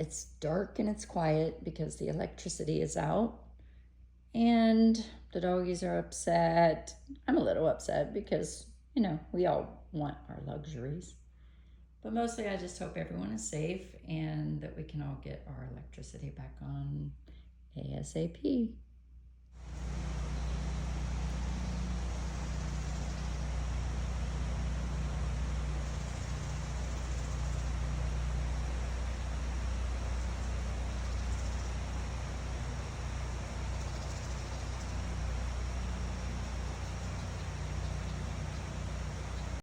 It's dark and it's quiet because the electricity is out. And the doggies are upset. I'm a little upset because, we all want our luxuries. But mostly I just hope everyone is safe and that we can all get our electricity back on ASAP.